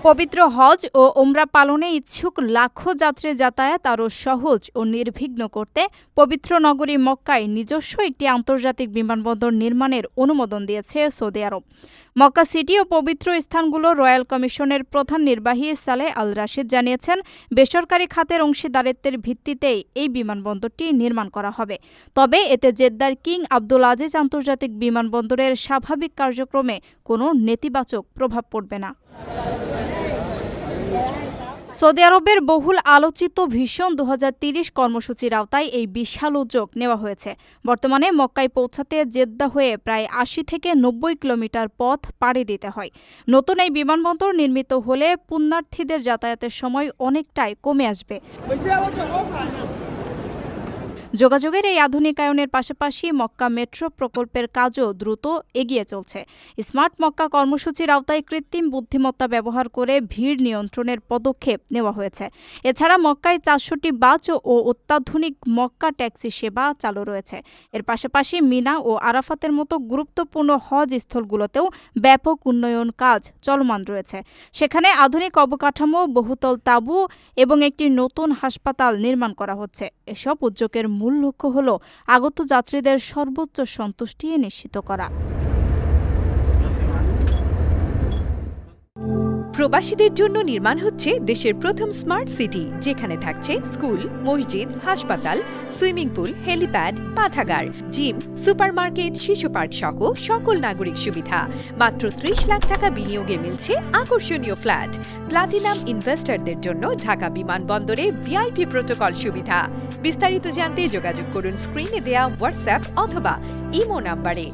পবিত্র হজ ও ওমরা পালনে ইচ্ছুক লাখো যাত্রী যাতায়াত আরও সহজ ও নির্বিঘ্ন করতে পবিত্র নগরী মক্কায় নিজস্ব একটি আন্তর্জাতিক বিমানবন্দর নির্মাণের অনুমোদন দিয়েছে সৌদি আরব। মক্কা সিটি ও পবিত্র স্থানগুলো রয়্যাল কমিশনের প্রধান নির্বাহী সালেহ আল রাশিদ জানিয়েছেন, বেসরকারি খাতের অংশীদারিত্বের ভিত্তিতেই এই বিমানবন্দরটি নির্মাণ করা হবে। তবে এতে জেদ্দার কিং আবদুল আজিজ আন্তর্জাতিক বিমানবন্দরের স্বাভাবিক কার্যক্রমে কোনো নেতিবাচক প্রভাব পড়বে না। সৌদি আরবের বহুল আলোচিত ভিশন 2030 কর্মসূচির আওতায় এই বিশাল উদ্যোগ নেওয়া হয়েছে। বর্তমানে মক্কায় পৌঁছাতে জেদ্দা হয়ে প্রায় 80 থেকে 90 কিলোমিটার পথ পাড়ি দিতে হয়। নতুন এই বিমানবন্দর নির্মিত হলে পুণ্যার্থীদের যাতায়াতের সময় অনেকটাই কমে আসবে। যোগাযোগের এই আধুনিকায়নের পাশাপাশি মক্কা মেট্রো প্রকল্পের কাজও দ্রুত এগিয়ে চলছে। স্মার্ট মক্কা কর্মসূচির আওতায় কৃত্রিম বুদ্ধিমত্তা ব্যবহার করে ভিড় নিয়ন্ত্রণের পদক্ষেপ নেওয়া হয়েছে। এছাড়া মক্কায় 400টি বাস ও অত্যাধুনিক মক্কা ট্যাক্সি সেবা চালু রয়েছে। এর পাশাপাশি মিনা ও আরাফাতের মতো গুরুত্বপূর্ণ হজ স্থলগুলোতেও ব্যাপক উন্নয়ন কাজ চলমান রয়েছে। সেখানে আধুনিক অবকাঠামো, বহুতল তাঁবু এবং একটি নতুন হাসপাতাল নির্মাণ করা হচ্ছে। এসব উদ্যোগের মূল লক্ষ্য হল আগত যাত্রীদের সর্বোচ্চ সন্তুষ্টি নিশ্চিত করা। প্রবাসীদের জন্য নির্মাণ হচ্ছে দেশের প্রথম স্মার্ট সিটি, যেখানে থাকছে স্কুল, মসজিদ, হাসপাতাল, সুইমিং পুল, হেলিপ্যাড, পাঠাগার, জিম, সুপারমার্কেট, শিশু পার্ক সহ সকল নাগরিক সুবিধা। মাত্র 30 লাখ টাকা বিনিয়োগে মিলছে আকর্ষণীয় ফ্ল্যাট। প্লাটিনাম ইনভেস্টরদের জন্য ঢাকা বিমানবন্দরে ভিআইপি প্রোটোকল সুবিধা। বিস্তারিত জানতে যোগাযোগ করুন স্ক্রিনে দেয়া হোয়াটসঅ্যাপ অথবা ইমো নাম্বারে।